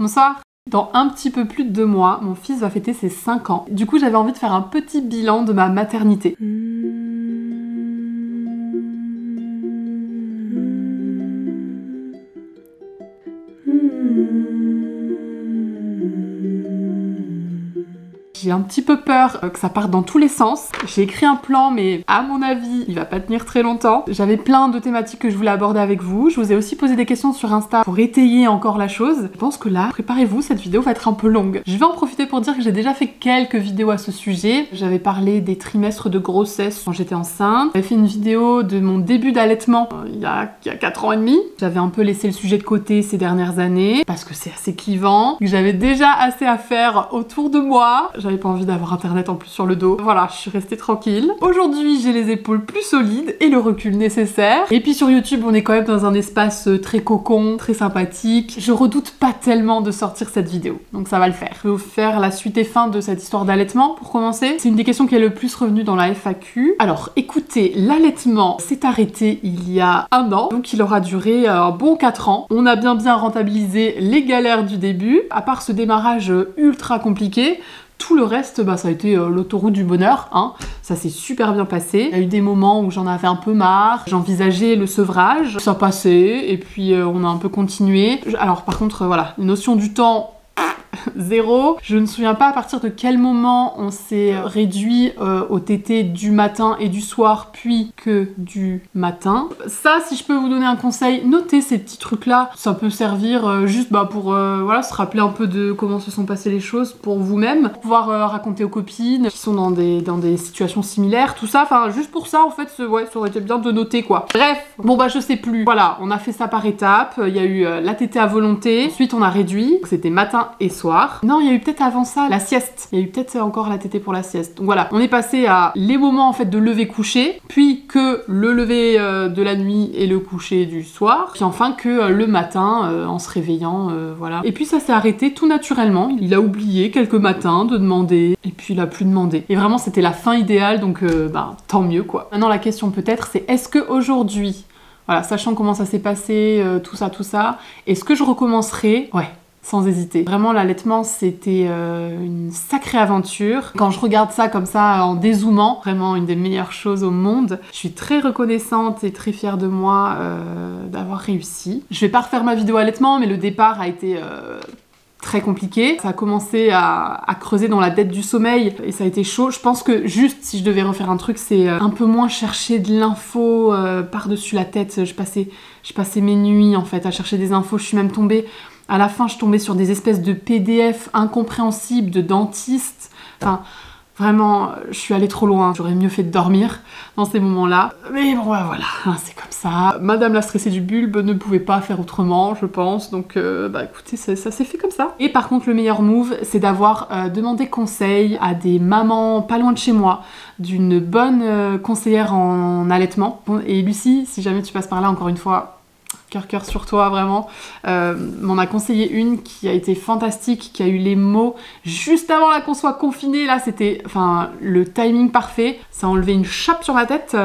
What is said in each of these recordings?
Bonsoir. Dans un petit peu plus de 2 mois, mon fils va fêter ses 5 ans. Du coup, j'avais envie de faire un petit bilan de ma maternité. J'ai un petit peu peur que ça parte dans tous les sens. J'ai écrit un plan, mais à mon avis, il va pas tenir très longtemps. J'avais plein de thématiques que je voulais aborder avec vous. Je vous ai aussi posé des questions sur Insta pour étayer encore la chose. Je pense que là, préparez-vous, cette vidéo va être un peu longue. Je vais en profiter pour dire que j'ai déjà fait quelques vidéos à ce sujet. J'avais parlé des trimestres de grossesse quand j'étais enceinte. J'avais fait une vidéo de mon début d'allaitement il y a 4 ans et demi. J'avais un peu laissé le sujet de côté ces dernières années parce que c'est assez clivant. J'avais déjà assez à faire autour de moi. J'avais pas envie d'avoir internet en plus sur le dos. Voilà, je suis restée tranquille. Aujourd'hui, j'ai les épaules plus solides et le recul nécessaire. Et puis sur YouTube, on est quand même dans un espace très cocon, très sympathique. Je redoute pas tellement de sortir cette vidéo, donc ça va le faire. Je vais vous faire la suite et fin de cette histoire d'allaitement pour commencer. C'est une des questions qui est le plus revenue dans la FAQ. Alors écoutez, l'allaitement s'est arrêté il y a 1 an, donc il aura duré un bon 4 ans. On a bien rentabilisé les galères du début. À part ce démarrage ultra compliqué, tout le reste, ça a été l'autoroute du bonheur, hein. Ça s'est super bien passé. Il y a eu des moments où j'en avais un peu marre, j'envisageais le sevrage, ça passait, et puis on a un peu continué. Alors par contre, voilà, la notion du temps, 0. Je ne me souviens pas à partir de quel moment on s'est réduit au tété du matin et du soir, puis que du matin. Ça, si je peux vous donner un conseil, notez ces petits trucs-là. Ça peut servir juste pour voilà, se rappeler un peu de comment se sont passées les choses pour vous-même, pouvoir raconter aux copines qui sont dans des situations similaires, tout ça. Enfin, juste pour ça, en fait, ouais, ça aurait été bien de noter, quoi. Bref, bon je sais plus. Voilà, on a fait ça par étapes. Il y a eu la tétée à volonté. Ensuite, on a réduit. C'était matin et soir. Non, il y a eu peut-être avant ça la sieste. Il y a eu peut-être encore la tétée pour la sieste. Donc voilà, on est passé à les moments en fait de lever-coucher, puis que le lever de la nuit et le coucher du soir, puis enfin que le matin en se réveillant, voilà. Et puis ça s'est arrêté tout naturellement. Il a oublié quelques matins de demander, et puis il a plus demandé. Et vraiment, c'était la fin idéale, donc tant mieux quoi. Maintenant, la question peut-être, c'est est-ce que aujourd'hui, voilà, sachant comment ça s'est passé, tout ça, est-ce que je recommencerai? Ouais. Sans hésiter. Vraiment, l'allaitement, c'était une sacrée aventure. Quand je regarde ça comme ça, en dézoomant, vraiment une des meilleures choses au monde. Je suis très reconnaissante et très fière de moi d'avoir réussi. Je vais pas refaire ma vidéo allaitement, mais le départ a été très compliqué. Ça a commencé à creuser dans la dette du sommeil et ça a été chaud. Je pense que juste, si je devais refaire un truc, c'est un peu moins chercher de l'info par-dessus la tête. Je passais mes nuits, en fait, à chercher des infos. Je suis même tombée... À la fin, je tombais sur des espèces de PDF incompréhensibles de dentistes. Enfin, vraiment, je suis allée trop loin. J'aurais mieux fait de dormir dans ces moments-là. Mais bon, voilà, c'est comme ça. Madame la stressée du bulbe ne pouvait pas faire autrement, je pense. Donc, écoutez, ça s'est fait comme ça. Et par contre, le meilleur move, c'est d'avoir demandé conseil à des mamans pas loin de chez moi, d'une bonne conseillère en allaitement. Et Lucie, si jamais tu passes par là, encore une fois... Cœur sur toi, vraiment. M'en a conseillé une qui a été fantastique, qui a eu les mots juste avant là qu'on soit confinés. Là, c'était le timing parfait. Ça a enlevé une chape sur ma tête.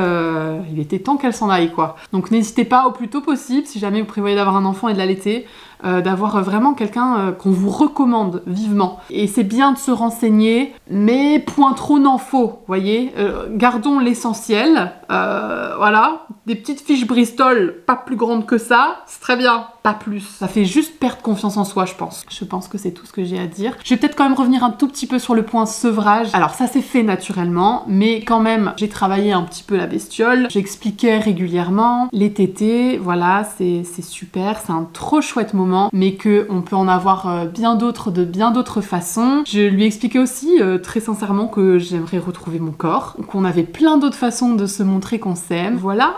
Il était temps qu'elle s'en aille, quoi. Donc n'hésitez pas au plus tôt possible, si jamais vous prévoyez d'avoir un enfant et de l'allaiter, d'avoir vraiment quelqu'un qu'on vous recommande vivement. Et c'est bien de se renseigner, mais point trop n'en faut, voyez. Gardons l'essentiel. Voilà, des petites fiches Bristol, pas plus grandes que ça, c'est très bien, pas plus. Ça fait juste perdre confiance en soi, je pense. Je pense que c'est tout ce que j'ai à dire. Je vais peut-être quand même revenir un tout petit peu sur le point sevrage. Alors ça s'est fait naturellement, mais quand même, j'ai travaillé un petit peu la bestiole. J'expliquais régulièrement les tétés, voilà, c'est super, c'est un trop chouette moment, mais qu'on peut en avoir bien d'autres de bien d'autres façons. Je lui expliquais aussi très sincèrement que j'aimerais retrouver mon corps, qu'on avait plein d'autres façons de se montrer qu'on s'aime, voilà.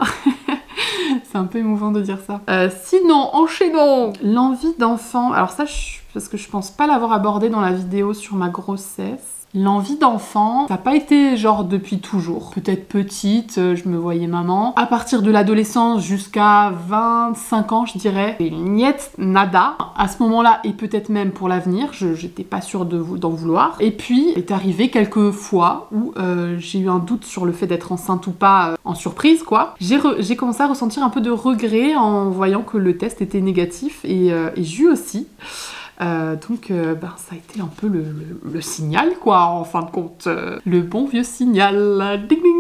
C'est un peu émouvant de dire ça. Sinon, enchaînons. L'envie d'enfant. Alors ça, parce que je pense pas l'avoir abordé dans la vidéo sur ma grossesse. L'envie d'enfant, ça n'a pas été genre depuis toujours. Peut-être petite, je me voyais maman. À partir de l'adolescence jusqu'à 25 ans, je dirais, niet, nada. À ce moment-là, et peut-être même pour l'avenir, j'étais pas sûre d'en vouloir. Et puis, est arrivé quelques fois où j'ai eu un doute sur le fait d'être enceinte ou pas en surprise, quoi. J'ai commencé à ressentir un peu de regret en voyant que le test était négatif et j'ai eu aussi Donc ça a été un peu le signal quoi, en fin de compte. Le bon vieux signal. Ding ding.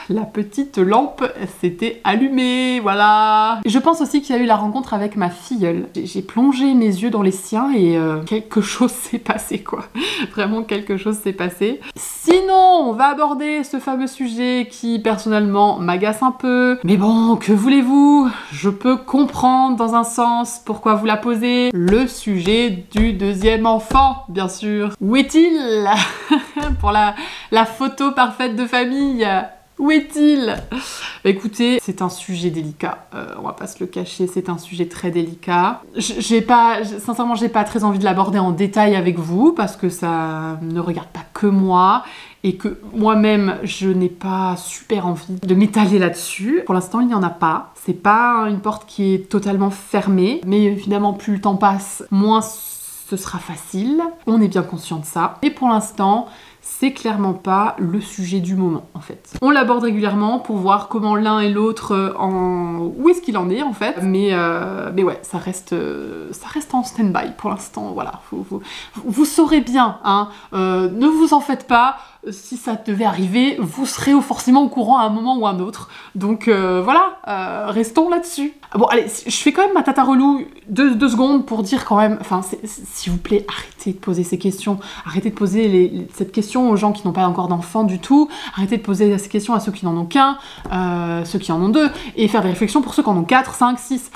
La petite lampe s'était allumée, voilà. Je pense aussi qu'il y a eu la rencontre avec ma filleule. J'ai plongé mes yeux dans les siens et quelque chose s'est passé quoi. Vraiment quelque chose s'est passé. Sinon, on va aborder ce fameux sujet qui personnellement m'agace un peu. Mais bon, que voulez-vous? Je peux comprendre dans un sens pourquoi vous la posez. Le sujet du deuxième enfant, bien sûr. Où est-il? Pour la photo parfaite de famille. Où est-il? Bah écoutez, c'est un sujet délicat, on va pas se le cacher, c'est un sujet très délicat. Sincèrement, j'ai pas très envie de l'aborder en détail avec vous, parce que ça ne regarde pas que moi, et que moi-même, je n'ai pas super envie de m'étaler là-dessus. Pour l'instant, il n'y en a pas. C'est pas une porte qui est totalement fermée, mais évidemment, plus le temps passe, moins ce sera facile. On est bien conscient de ça. Et pour l'instant, c'est clairement pas le sujet du moment en fait. On l'aborde régulièrement pour voir comment l'un et l'autre où est-ce qu'il en est en fait, mais ouais, ça reste en stand-by pour l'instant, voilà. Vous saurez bien, hein, ne vous en faites pas, si ça devait arriver, vous serez forcément au courant à un moment ou à un autre. Donc voilà, restons là-dessus. Bon allez, je fais quand même ma tata relou 2 secondes pour dire quand même, enfin s'il vous plaît, arrêtez de poser ces questions, arrêtez de poser cette question aux gens qui n'ont pas encore d'enfants du tout, arrêtez de poser ces questions à ceux qui n'en ont qu'un, ceux qui en ont 2, et faire des réflexions pour ceux qui en ont 4, 5, 6.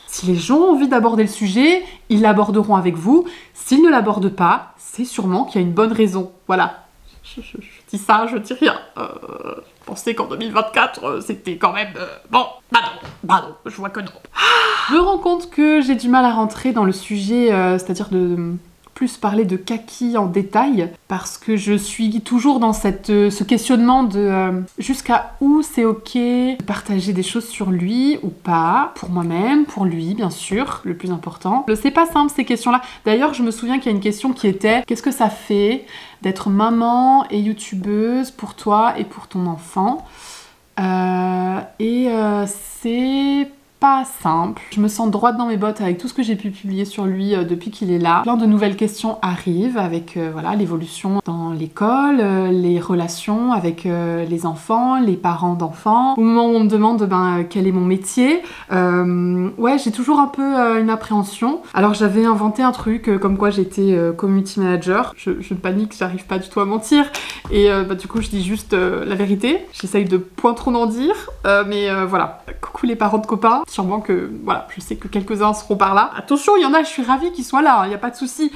Si les gens ont envie d'aborder le sujet, ils l'aborderont avec vous. S'ils ne l'abordent pas, c'est sûrement qu'il y a une bonne raison. Voilà. Je dis ça, je dis rien. Je pensais qu'en 2024, c'était quand même... Bon, bah non, je vois que non. Je me rends compte que j'ai du mal à rentrer dans le sujet, c'est-à-dire de plus parler de Kaki en détail, parce que je suis toujours dans ce questionnement de jusqu'à où c'est ok de partager des choses sur lui ou pas, pour moi-même, pour lui bien sûr, le plus important. C'est pas simple ces questions-là. D'ailleurs, je me souviens qu'il y a une question qui était « Qu'est-ce que ça fait d'être maman et youtubeuse pour toi et pour ton enfant ?» c'est pas simple. Je me sens droite dans mes bottes avec tout ce que j'ai pu publier sur lui depuis qu'il est là. Plein de nouvelles questions arrivent avec voilà, l'évolution dans l'école, les relations avec les enfants, les parents d'enfants. Au moment où on me demande quel est mon métier, ouais, j'ai toujours un peu une appréhension. Alors j'avais inventé un truc comme quoi j'étais community manager. Je panique, j'arrive pas du tout à mentir. Et du coup je dis juste la vérité. J'essaye de point trop d'en dire, mais voilà. Coucou les parents de copains. Sûrement que, voilà, je sais que quelques-uns seront par là. Attention, il y en a, je suis ravie qu'ils soient là, il n'y a pas de souci.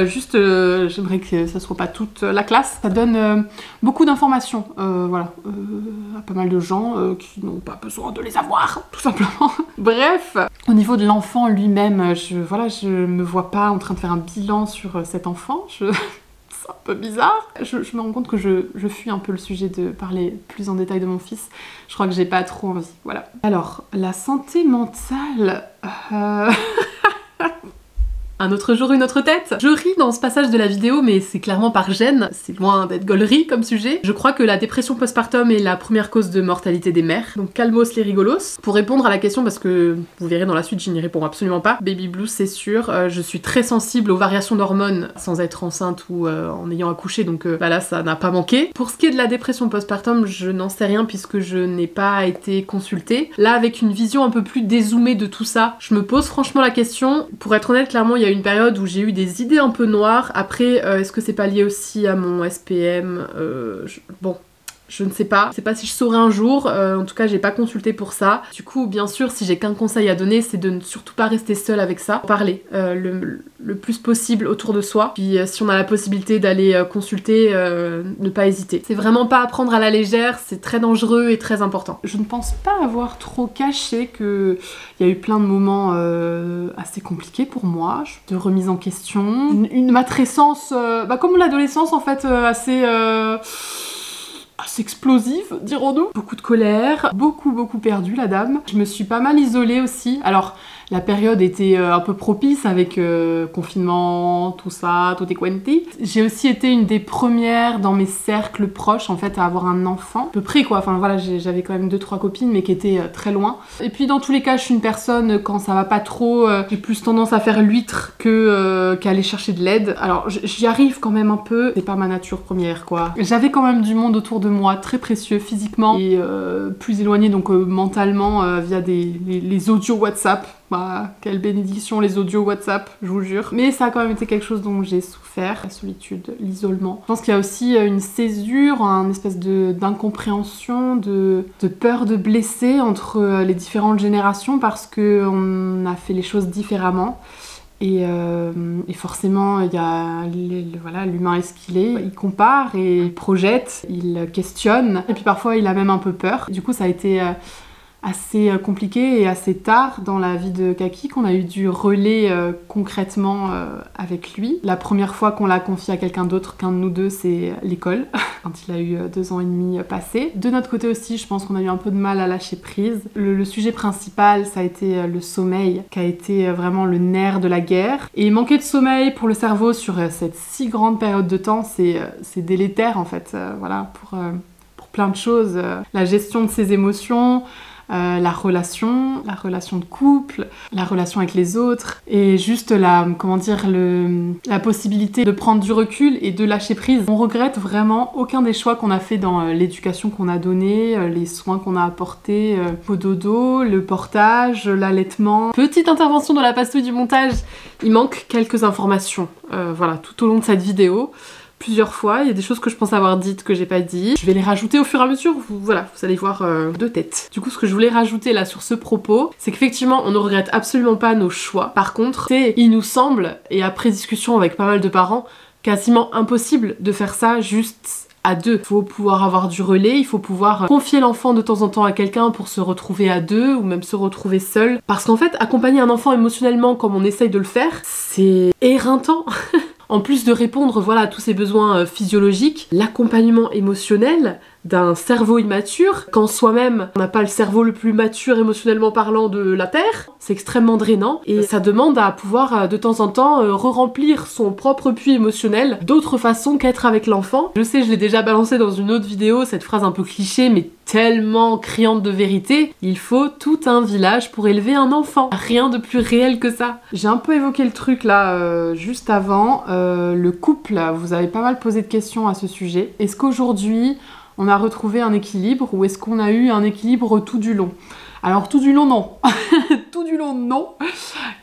Juste, j'aimerais que ça ne soit pas toute la classe. Ça donne beaucoup d'informations, voilà, à pas mal de gens qui n'ont pas besoin de les avoir, tout simplement. Bref, au niveau de l'enfant lui-même, je me vois pas en train de faire un bilan sur cet enfant. C'est un peu bizarre. Je me rends compte que je fuis un peu le sujet de parler plus en détail de mon fils. Je crois que j'ai pas trop envie, voilà. Alors, la santé mentale... Un autre jour, une autre tête. Je ris dans ce passage de la vidéo, mais c'est clairement par gêne. C'est loin d'être gaulerie comme sujet. Je crois que la dépression postpartum est la première cause de mortalité des mères. Donc calmos les rigolos. Pour répondre à la question, parce que vous verrez dans la suite, je n'y réponds absolument pas. Baby blues, c'est sûr. Je suis très sensible aux variations d'hormones sans être enceinte ou en ayant accouché, donc là, ça n'a pas manqué. Pour ce qui est de la dépression postpartum, je n'en sais rien puisque je n'ai pas été consultée. Là, avec une vision un peu plus dézoomée de tout ça, je me pose franchement la question. Pour être honnête, clairement, il y a une période où j'ai eu des idées un peu noires. Après, est-ce que c'est pas lié aussi à mon SPM? Bon, je ne sais pas. Je sais pas si je saurai un jour. En tout cas, j'ai pas consulté pour ça. Du coup, bien sûr, si j'ai qu'un conseil à donner, c'est de ne surtout pas rester seule avec ça. Parler le plus possible autour de soi. Puis si on a la possibilité d'aller consulter, ne pas hésiter. C'est vraiment pas à prendre à la légère. C'est très dangereux et très important. Je ne pense pas avoir trop caché que il y a eu plein de moments assez compliqués pour moi, de remise en question, une matrescence, comme l'adolescence en fait, assez explosive, dirons-nous. Beaucoup de colère, beaucoup perdu la dame. Je me suis pas mal isolée aussi. Alors, la période était un peu propice avec confinement, tout ça, tutti quanti. J'ai aussi été une des premières dans mes cercles proches en fait à avoir un enfant, à peu près quoi, enfin voilà, j'avais quand même 2-3 copines mais qui étaient très loin. Et puis dans tous les cas, je suis une personne, quand ça va pas trop, j'ai plus tendance à faire l'huître qu'à aller chercher de l'aide. Alors j'y arrive quand même un peu, c'est pas ma nature première quoi. J'avais quand même du monde autour de moi, très précieux physiquement et plus éloigné donc mentalement via les audios WhatsApp. Bah, quelle bénédiction les audios WhatsApp, je vous jure. Mais ça a quand même été quelque chose dont j'ai souffert, la solitude, l'isolement. Je pense qu'il y a aussi une césure, une espèce d'incompréhension, de peur de blesser entre les différentes générations parce qu'on a fait les choses différemment. Et forcément, il y a voilà, l'humain est ce qu'il est. Il compare et il projette, il questionne. Et puis parfois, il a même un peu peur. Du coup, ça a été assez compliqué et assez tard dans la vie de Kaki qu'on a eu du relais concrètement avec lui. La première fois qu'on l'a confié à quelqu'un d'autre qu'un de nous deux, c'est l'école, quand il a eu 2 ans et demi passés. De notre côté aussi, je pense qu'on a eu un peu de mal à lâcher prise. Le sujet principal, ça a été le sommeil, qui a été vraiment le nerf de la guerre. Et manquer de sommeil pour le cerveau sur cette si grande période de temps, c'est délétère en fait, voilà, pour plein de choses. La gestion de ses émotions, la relation de couple, la relation avec les autres et juste la possibilité de prendre du recul et de lâcher prise. On regrette vraiment aucun des choix qu'on a fait dans l'éducation qu'on a donnée, les soins qu'on a apportés au dodo, le portage, l'allaitement. Petite intervention dans la pastouille du montage, il manque quelques informations voilà, tout au long de cette vidéo. Plusieurs fois, il y a des choses que je pense avoir dites que j'ai pas dit. Je vais les rajouter au fur et à mesure, vous allez voir de tête. Du coup, ce que je voulais rajouter là sur ce propos, c'est qu'effectivement, on ne regrette absolument pas nos choix. Par contre, il nous semble, et après discussion avec pas mal de parents, quasiment impossible de faire ça juste à 2. Il faut pouvoir avoir du relais, il faut pouvoir confier l'enfant de temps en temps à quelqu'un pour se retrouver à 2 ou même se retrouver seul. Parce qu'en fait, accompagner un enfant émotionnellement comme on essaye de le faire, c'est éreintant. En plus de répondre voilà, à tous ses besoins physiologiques, l'accompagnement émotionnel d'un cerveau immature, quand soi-même on n'a pas le cerveau le plus mature émotionnellement parlant de la Terre, c'est extrêmement drainant et ça demande à pouvoir de temps en temps re-remplir son propre puits émotionnel d'autres façons qu'être avec l'enfant. Je sais, je l'ai déjà balancé dans une autre vidéo, cette phrase un peu cliché mais tellement criante de vérité, il faut tout un village pour élever un enfant. Rien de plus réel que ça. J'ai un peu évoqué le truc là juste avant, le couple, vous avez pas mal posé de questions à ce sujet. Est-ce qu'aujourd'hui on a retrouvé un équilibre ou est-ce qu'on a eu un équilibre tout du long? Alors tout du long non, tout du long non,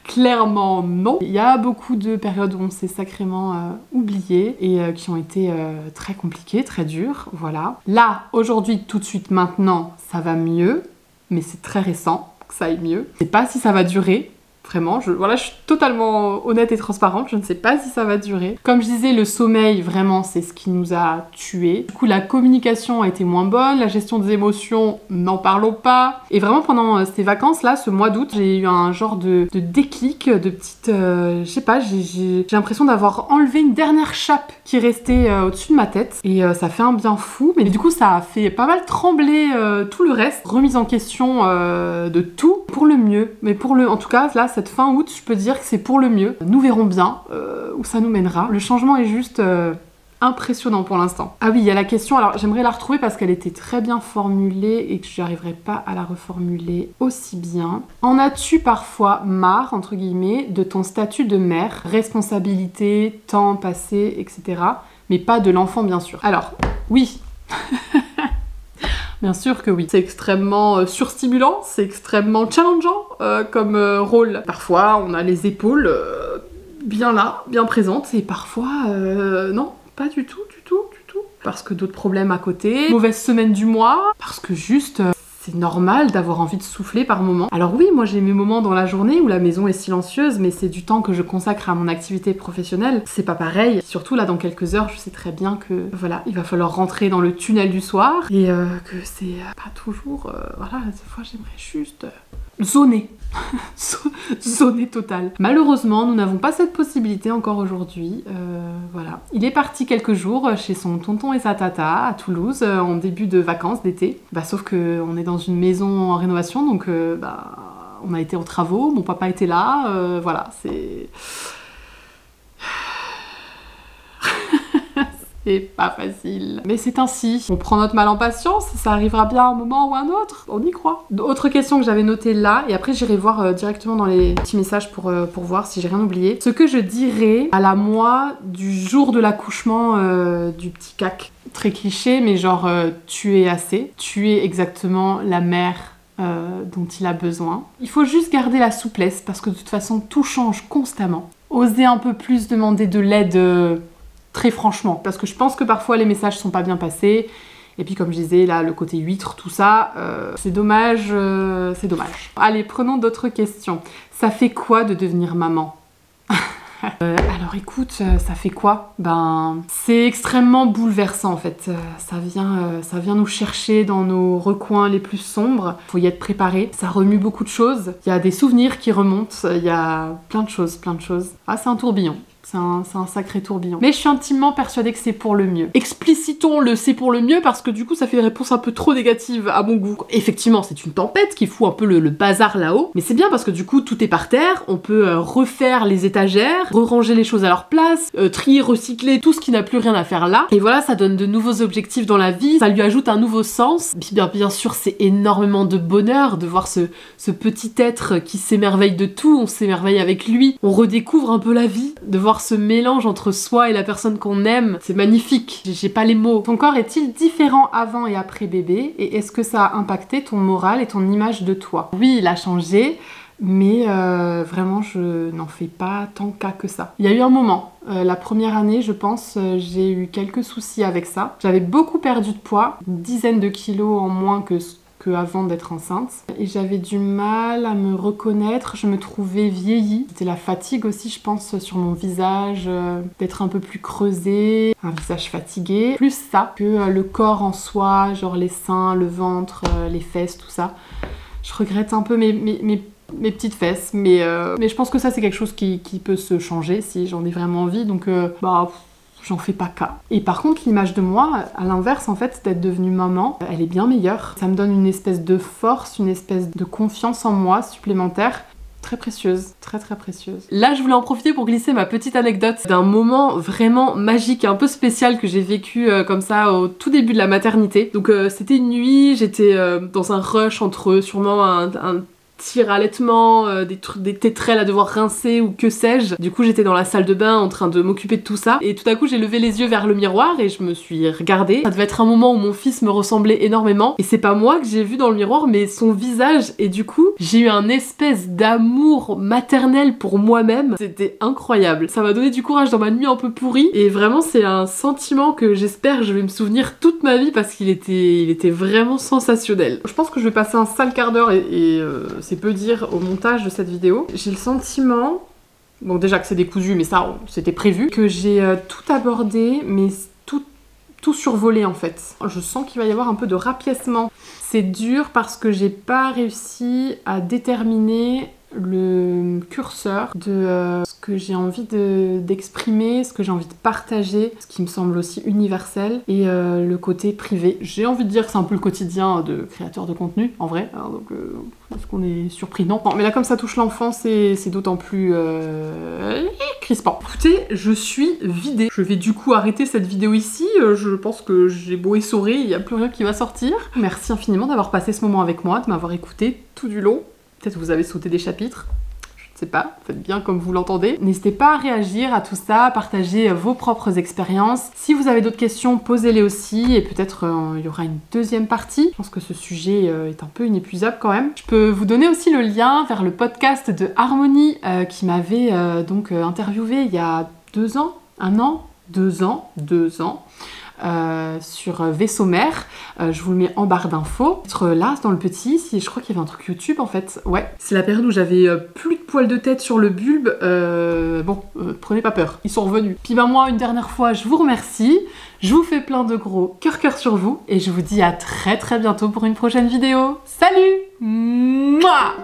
clairement non. Il y a beaucoup de périodes où on s'est sacrément oublié et qui ont été très compliquées, très dures, voilà. Là, aujourd'hui, tout de suite, maintenant, ça va mieux, mais c'est très récent que ça aille mieux. Je sais pas si ça va durer. Vraiment, je suis totalement honnête et transparente, je ne sais pas si ça va durer. Comme je disais, le sommeil, vraiment, c'est ce qui nous a tués. Du coup, la communication a été moins bonne, la gestion des émotions, n'en parlons pas. Et vraiment, pendant ces vacances-là, ce mois d'août, j'ai eu un genre de déclic, de petite... je sais pas, j'ai l'impression d'avoir enlevé une dernière chape qui restait au-dessus de ma tête. Et ça fait un bien fou, mais du coup, ça a fait pas mal trembler tout le reste. Remise en question de tout, pour le mieux. Mais en tout cas, là, cette fin août, je peux dire que c'est pour le mieux. Nous verrons bien où ça nous mènera. Le changement est juste impressionnant pour l'instant. Ah oui, il y a la question, alors j'aimerais la retrouver parce qu'elle était très bien formulée et que je n'arriverai pas à la reformuler aussi bien. En as-tu parfois marre, entre guillemets, de ton statut de mère, responsabilité, temps passé, etc. Mais pas de l'enfant, bien sûr. Alors, oui. Bien sûr que oui. C'est extrêmement surstimulant, c'est extrêmement challengeant comme rôle. Parfois, on a les épaules bien là, bien présentes, et parfois, non, pas du tout. Parce que d'autres problèmes à côté, mauvaise semaine du mois, parce que juste... c'est normal d'avoir envie de souffler par moment. Alors oui, moi j'ai mes moments dans la journée où la maison est silencieuse, mais c'est du temps que je consacre à mon activité professionnelle. C'est pas pareil. Surtout là, dans quelques heures, je sais très bien que voilà, il va falloir rentrer dans le tunnel du soir et que c'est pas toujours... voilà, des fois j'aimerais juste zoner. Zoner total. Malheureusement, nous n'avons pas cette possibilité encore aujourd'hui. Voilà. Il est parti quelques jours chez son tonton et sa tata à Toulouse en début de vacances d'été. Sauf qu'on est dans une maison en rénovation, donc on a été en travaux, mon papa était là, voilà, c'est... C'est pas facile. Mais c'est ainsi. On prend notre mal en patience, ça arrivera bien un moment ou un autre. On y croit. Autre question que j'avais notée là, et après j'irai voir directement dans les petits messages pour voir si j'ai rien oublié. Ce que je dirais à la moi du jour de l'accouchement du petit cac. Très cliché, mais genre tu es assez. Tu es exactement la mère dont il a besoin. Il faut juste garder la souplesse parce que de toute façon tout change constamment. Oser un peu plus demander de l'aide... Très franchement, parce que je pense que parfois les messages sont pas bien passés, et puis comme je disais, là, le côté huître, tout ça, c'est dommage, c'est dommage. Allez, prenons d'autres questions. Ça fait quoi de devenir maman? Alors écoute, ça fait quoi? Ben, c'est extrêmement bouleversant en fait. Ça vient nous chercher dans nos recoins les plus sombres. Faut y être préparé. Ça remue beaucoup de choses. Il y a des souvenirs qui remontent. Il y a plein de choses, plein de choses. Ah, c'est un tourbillon. C'est un sacré tourbillon. Mais je suis intimement persuadée que c'est pour le mieux. Explicitons le c'est pour le mieux parce que du coup ça fait une réponse un peu trop négative à mon goût. Effectivement c'est une tempête qui fout un peu le bazar là-haut, mais c'est bien parce que du coup tout est par terre, on peut refaire les étagères, ranger les choses à leur place, trier, recycler tout ce qui n'a plus rien à faire là. Et voilà, ça donne de nouveaux objectifs dans la vie, ça lui ajoute un nouveau sens. Bien sûr c'est énormément de bonheur de voir ce petit être qui s'émerveille de tout, on s'émerveille avec lui, on redécouvre un peu la vie, de voir ce mélange entre soi et la personne qu'on aime, c'est magnifique. J'ai pas les mots. Ton corps est-il différent avant et après bébé? Et est-ce que ça a impacté ton moral et ton image de toi? Oui, il a changé, mais vraiment je n'en fais pas tant cas que ça. Il y a eu un moment, la première année je pense, j'ai eu quelques soucis avec ça. J'avais beaucoup perdu de poids, une dizaine de kilos en moins que avant d'être enceinte. Et j'avais du mal à me reconnaître, je me trouvais vieillie. C'était la fatigue aussi, je pense, sur mon visage, d'être un peu plus creusé, un visage fatigué. Plus ça que le corps en soi, genre les seins, le ventre, les fesses, tout ça. Je regrette un peu mes petites fesses, mais je pense que ça c'est quelque chose qui peut se changer si j'en ai vraiment envie, donc j'en fais pas cas. Et par contre, l'image de moi, à l'inverse, en fait, d'être devenue maman, elle est bien meilleure. Ça me donne une espèce de force, une espèce de confiance en moi supplémentaire. Très précieuse, très précieuse. Là, je voulais en profiter pour glisser ma petite anecdote d'un moment vraiment magique et un peu spécial que j'ai vécu comme ça au tout début de la maternité. Donc c'était une nuit, j'étais dans un rush entre sûrement un tir-allaitement, des tétrelles à devoir rincer ou que sais-je. Du coup j'étais dans la salle de bain en train de m'occuper de tout ça et tout à coup j'ai levé les yeux vers le miroir et je me suis regardée. Ça devait être un moment où mon fils me ressemblait énormément et c'est pas moi que j'ai vu dans le miroir mais son visage, et du coup j'ai eu un espèce d'amour maternel pour moi-même. C'était incroyable. Ça m'a donné du courage dans ma nuit un peu pourrie et vraiment c'est un sentiment que j'espère je vais me souvenir toute ma vie parce qu'il était vraiment sensationnel. Je pense que je vais passer un sale quart d'heure et c'est peu dire au montage de cette vidéo. J'ai le sentiment, bon déjà que c'est décousu mais ça c'était prévu, que j'ai tout abordé mais tout survolé en fait. Je sens qu'il va y avoir un peu de rapiècement. C'est dur parce que j'ai pas réussi à déterminer le curseur de ce que j'ai envie d'exprimer, ce que j'ai envie de partager, ce qui me semble aussi universel, et le côté privé. J'ai envie de dire que c'est un peu le quotidien de créateur de contenu, en vrai, hein, donc est-ce qu'on est surpris? Non, mais là comme ça touche l'enfance, c'est d'autant plus crispant. Écoutez, je suis vidée. Je vais du coup arrêter cette vidéo ici, je pense que j'ai beau essorer, il n'y a plus rien qui va sortir. Merci infiniment d'avoir passé ce moment avec moi, de m'avoir écouté tout du long. Peut-être que vous avez sauté des chapitres, je ne sais pas, faites bien comme vous l'entendez. N'hésitez pas à réagir à tout ça, à partager vos propres expériences. Si vous avez d'autres questions, posez-les aussi, et peut-être il y aura une deuxième partie. Je pense que ce sujet est un peu inépuisable quand même. Je peux vous donner aussi le lien vers le podcast de Harmonie qui m'avait donc interviewé il y a 2 ans, 1 an, 2 ans, sur Vaisseau Mère. Je vous le mets en barre d'infos. Là, dans le petit, je crois qu'il y avait un truc YouTube en fait. Ouais, c'est la période où j'avais plus de poils de tête sur le bulbe. Prenez pas peur, ils sont revenus. Puis moi, une dernière fois, je vous remercie. Je vous fais plein de gros cœur sur vous. Et je vous dis à très bientôt pour une prochaine vidéo. Salut! Mouah!